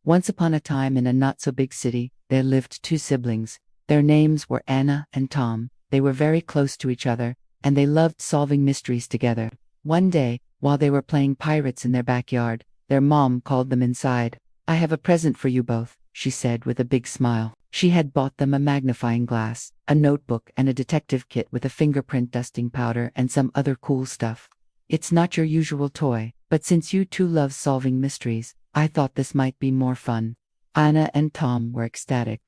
Once upon a time in a not-so-big city, there lived two siblings. Their names were Anna and Tom. They were very close to each other, and they loved solving mysteries together. One day, while they were playing pirates in their backyard, their mom called them inside. "I have a present for you both," she said with a big smile. She had bought them a magnifying glass, a notebook, and a detective kit with a fingerprint dusting powder and some other cool stuff. "It's not your usual toy, but since you two love solving mysteries, I thought this might be more fun." Anna and Tom were ecstatic.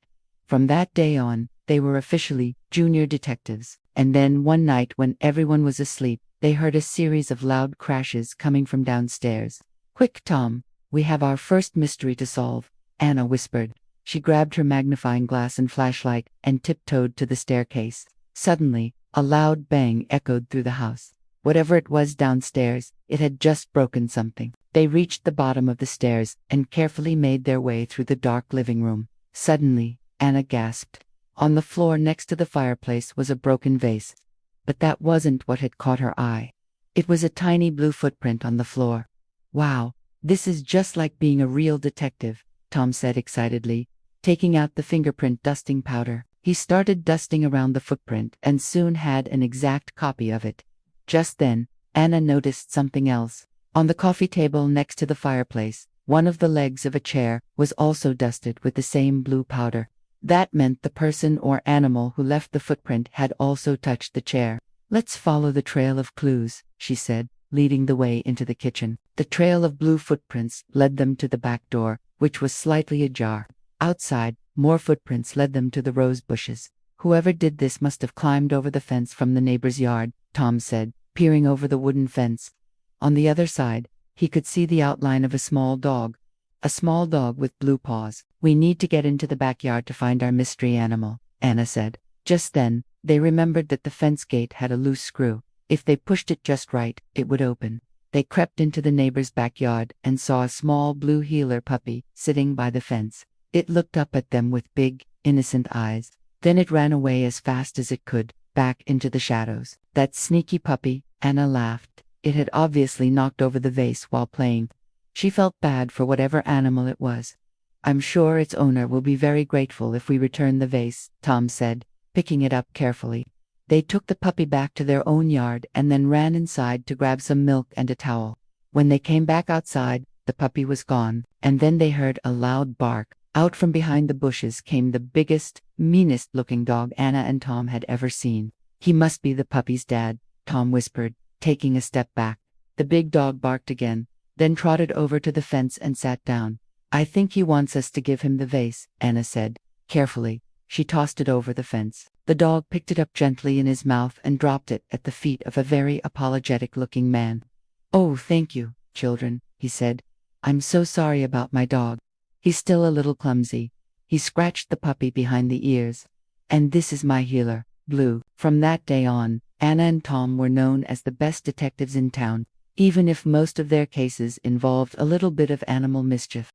From that day on, they were officially junior detectives. And then one night when everyone was asleep, they heard a series of loud crashes coming from downstairs. "Quick, Tom, we have our first mystery to solve," Anna whispered. She grabbed her magnifying glass and flashlight and tiptoed to the staircase. Suddenly, a loud bang echoed through the house. Whatever it was downstairs, it had just broken something. They reached the bottom of the stairs and carefully made their way through the dark living room. Suddenly, Anna gasped. On the floor next to the fireplace was a broken vase. But that wasn't what had caught her eye. It was a tiny blue footprint on the floor. "Wow, this is just like being a real detective," Tom said excitedly, taking out the fingerprint dusting powder. He started dusting around the footprint and soon had an exact copy of it. Just then, Anna noticed something else. On the coffee table next to the fireplace, one of the legs of a chair was also dusted with the same blue powder. That meant the person or animal who left the footprint had also touched the chair. "Let's follow the trail of clues," she said, leading the way into the kitchen. The trail of blue footprints led them to the back door, which was slightly ajar. Outside, more footprints led them to the rose bushes. "Whoever did this must have climbed over the fence from the neighbor's yard," Tom said, peering over the wooden fence. On the other side, he could see the outline of a small dog. "A small dog with blue paws. We need to get into the backyard to find our mystery animal," Anna said. Just then, they remembered that the fence gate had a loose screw. If they pushed it just right, it would open. They crept into the neighbor's backyard and saw a small blue heeler puppy sitting by the fence. It looked up at them with big, innocent eyes. Then it ran away as fast as it could, back into the shadows. "That sneaky puppy," Anna laughed. It had obviously knocked over the vase while playing. She felt bad for whatever animal it was. "I'm sure its owner will be very grateful if we return the vase," Tom said, picking it up carefully. They took the puppy back to their own yard and then ran inside to grab some milk and a towel. When they came back outside, the puppy was gone, and then they heard a loud bark. Out from behind the bushes came the biggest, meanest-looking dog Anna and Tom had ever seen. "He must be the puppy's dad," Tom whispered, taking a step back. The big dog barked again, then trotted over to the fence and sat down. "I think he wants us to give him the vase," Anna said. Carefully, she tossed it over the fence. The dog picked it up gently in his mouth and dropped it at the feet of a very apologetic-looking man. "Oh, thank you, children," he said. "I'm so sorry about my dog. He's still a little clumsy." He scratched the puppy behind the ears. "And this is my healer, Blue." From that day on, Anna and Tom were known as the best detectives in town, even if most of their cases involved a little bit of animal mischief.